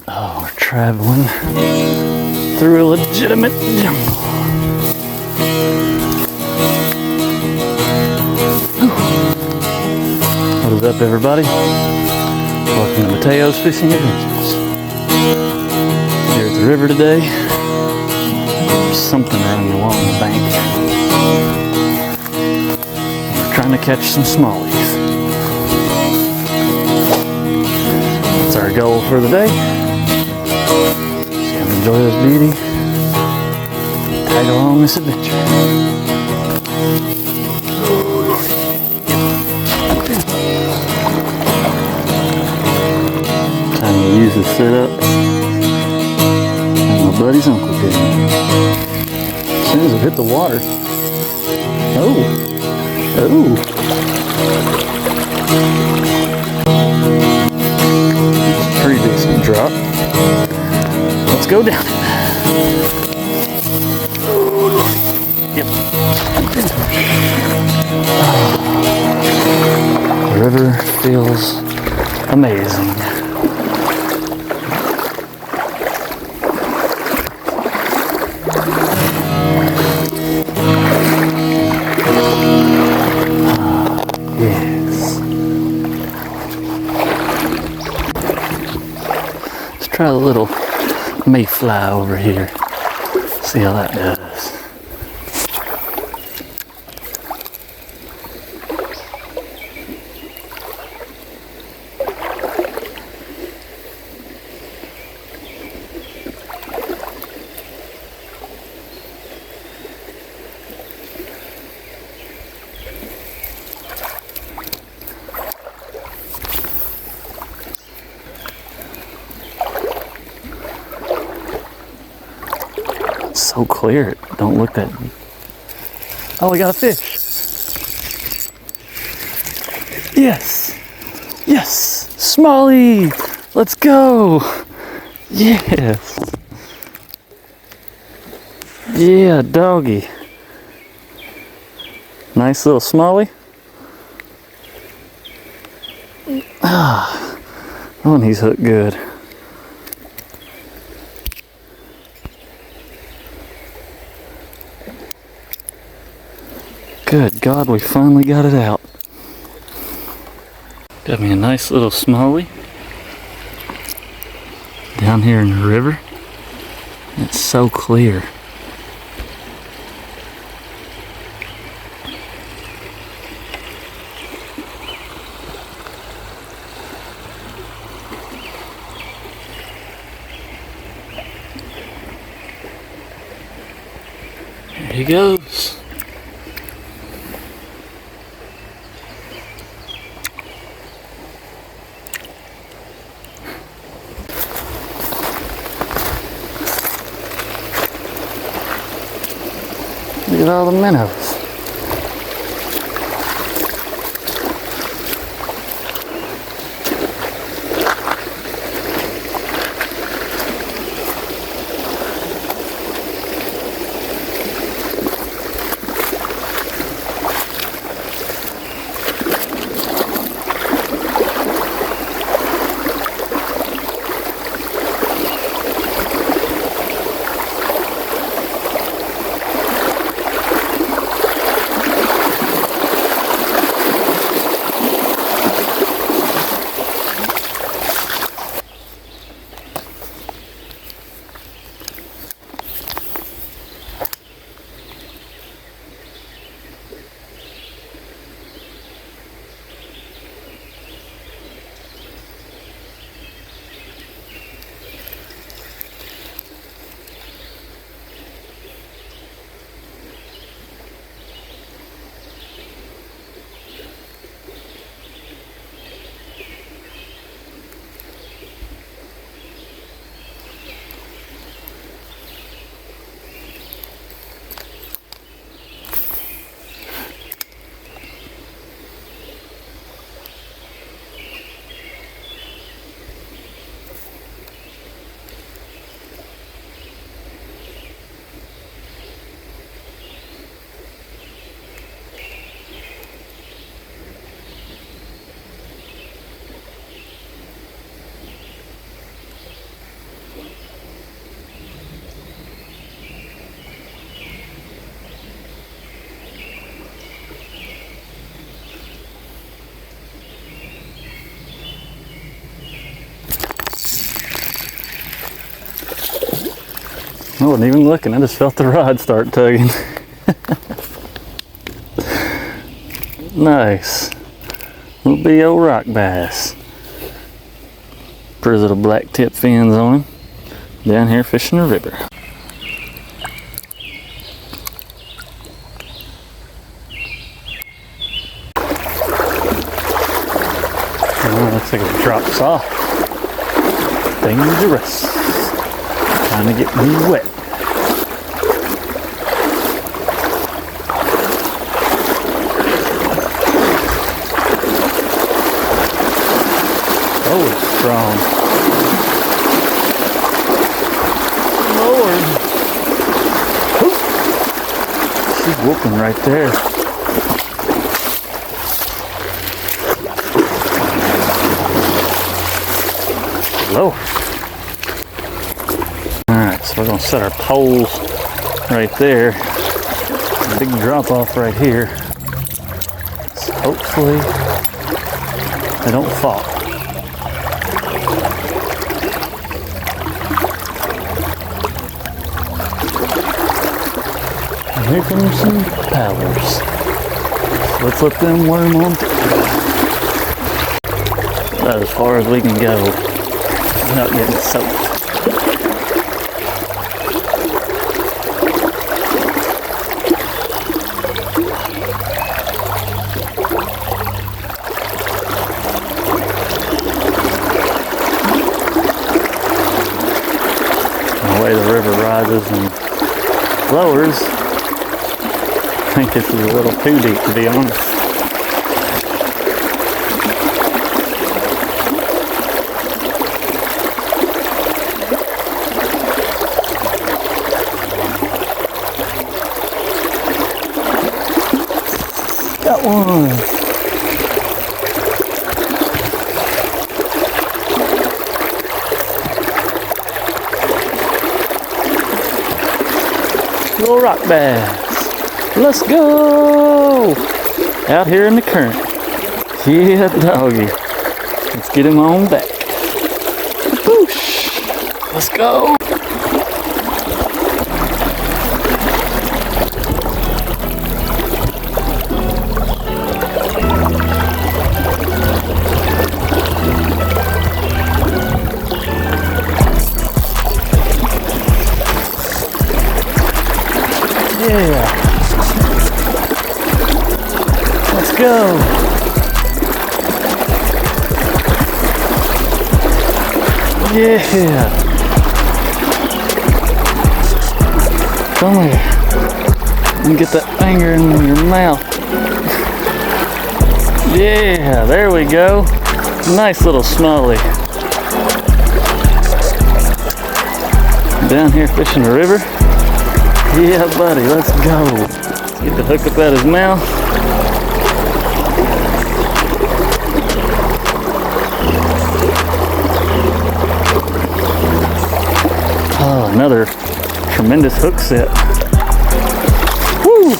Oh, we're traveling through a legitimate jungle. What is up, everybody? Welcome to Matayo's Fishing Adventures. Here at the river today. There's something running along the bank. We're trying to catch some smallies. That's our goal for the day. Just gonna enjoy this beauty. Tag along this adventure. Time to use the setup. And my buddy's uncle did it. As soon as it hit the water. Oh. Pretty decent drop. Let's go down it. Oh, Lordy. Yep. The river feels amazing. Yes. Let's try a little mayfly over here. See how that does. So clear, it don't look that. Oh, we got a fish. Yes, yes, smallie. Let's go. Yes. Yeah, doggy. Nice little smallie. Ah, oh, and he's hooked good. Good God, we finally got it out. Got me a nice little smallie down here in the river. It's so clear. There he goes. Look at all the minnows. I wasn't even looking, I just felt the rod start tugging. Nice. Little B.O. rock bass. Pretty little black tip fins on him. Down here fishing the river. Oh, looks like it drops off. Dangerous. Trying to get me wet. Oh, it's strong. Lord. Ooh. She's whooping right there. Lord. Alright, so we're going to set our poles right there. Big drop off right here. So hopefully they don't fall. And here comes some paddlers. So let's let them worm on through. About as far as we can go without getting soaked. The way the river rises and lowers, I think this is a little too deep, to be honest. Got one. Little rock bass. Let's go! Out here in the current. Yeah, doggy. Let's get him on back. Whoosh! Let's go! Yeah. Let's go. Yeah. Come here. And get that finger in your mouth. Yeah, there we go. Nice little smallie. Down here fishing the river. Yeah, buddy, let's go. Get the hook up out his mouth. Oh, another tremendous hook set. Woo!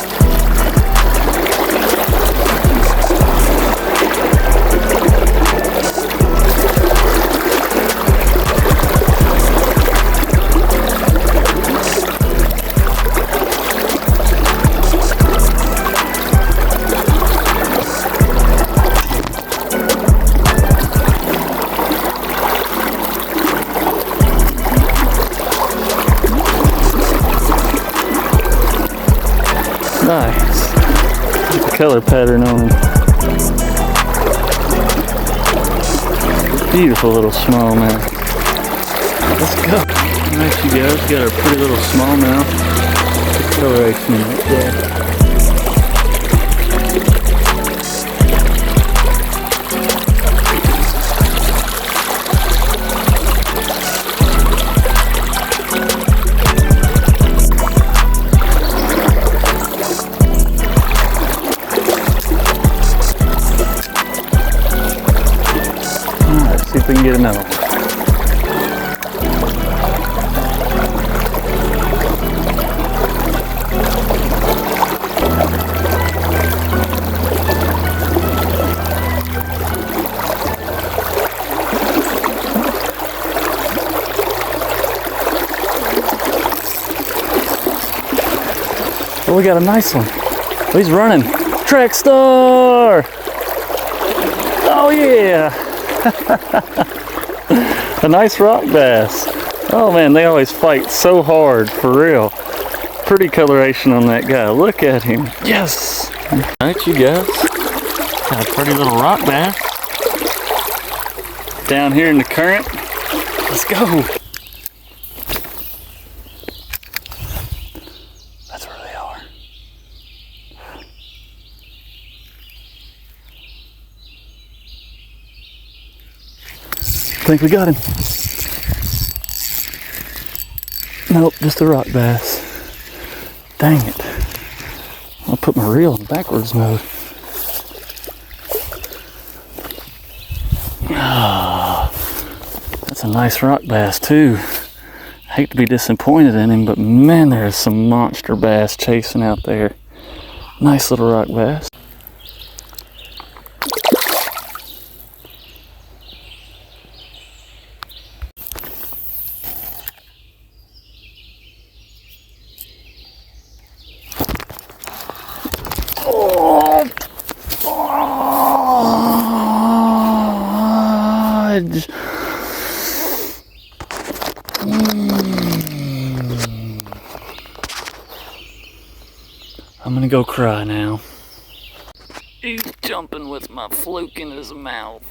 Nice. Get the color pattern on them. Beautiful little smallmouth. Let's go. Alright, you guys, got our pretty little smallmouth. The coloration right there. See if we can get another one. Oh, we got a nice one. Oh, he's running. Track star! Oh yeah! A nice rock bass. Oh man, they always fight so hard, for real. Pretty coloration on that guy. Look at him. Yes! Alright, you guys. Got a pretty little rock bass. Down here in the current. Let's go! That's where they are. I think we got him. Nope, just a rock bass. Dang it. I'll put my reel in backwards mode. Ah, that's a nice rock bass too. I hate to be disappointed in him, but man, there's some monster bass chasing out there. Nice little rock bass. I'm gonna go cry now. He's jumping with my fluke in his mouth.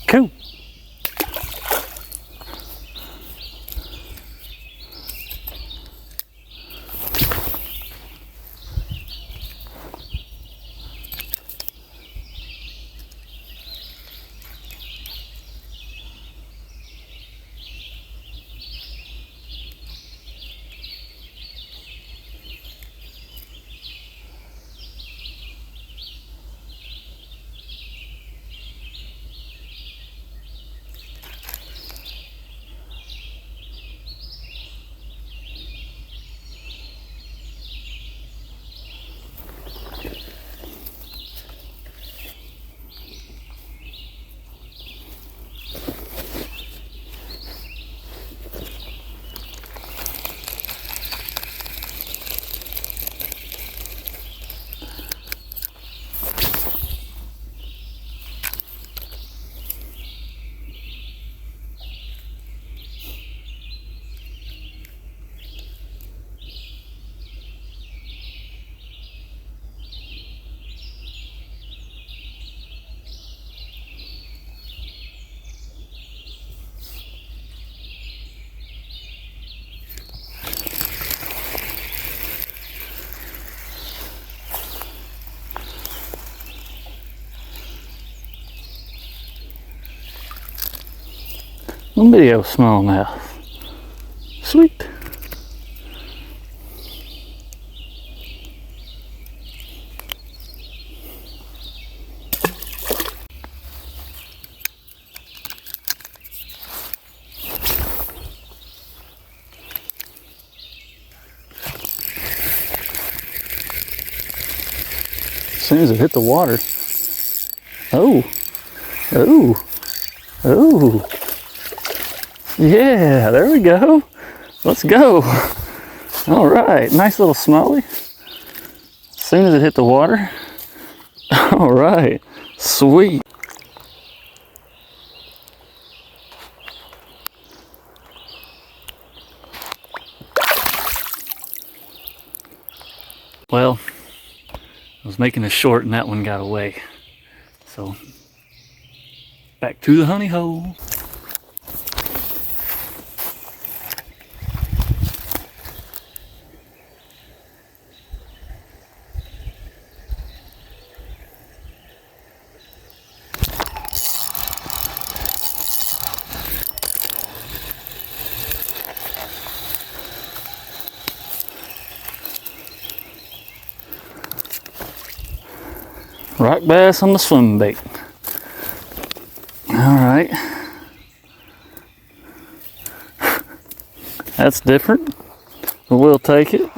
Cool. Video smallmouth. Sweet. soon as it hit the water. Oh, oh, oh. Yeah, there we go. Let's go. All right, nice little smallie. As soon as it hit the water. All right, sweet. Well, I was making a short and that one got away. So, back to the honey hole. Rock bass on the swim bait. All right. That's different, but we'll take it.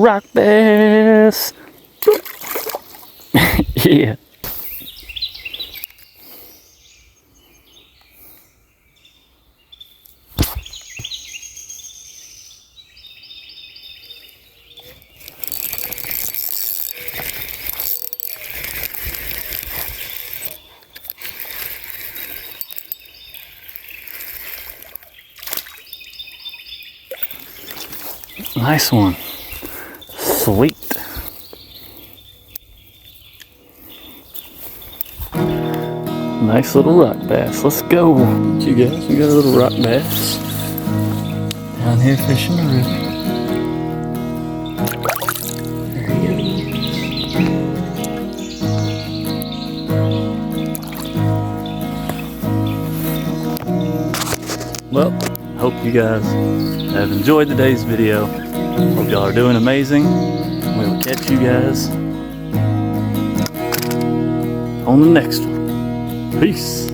Rock bass. Yeah. Nice one. Sweet. Nice little rock bass. Let's go. You guys, we got a little rock bass down here fishing the river. There he goes. Well, hope you guys have enjoyed today's video. Hope y'all are doing amazing. We will catch you guys on the next one. Peace.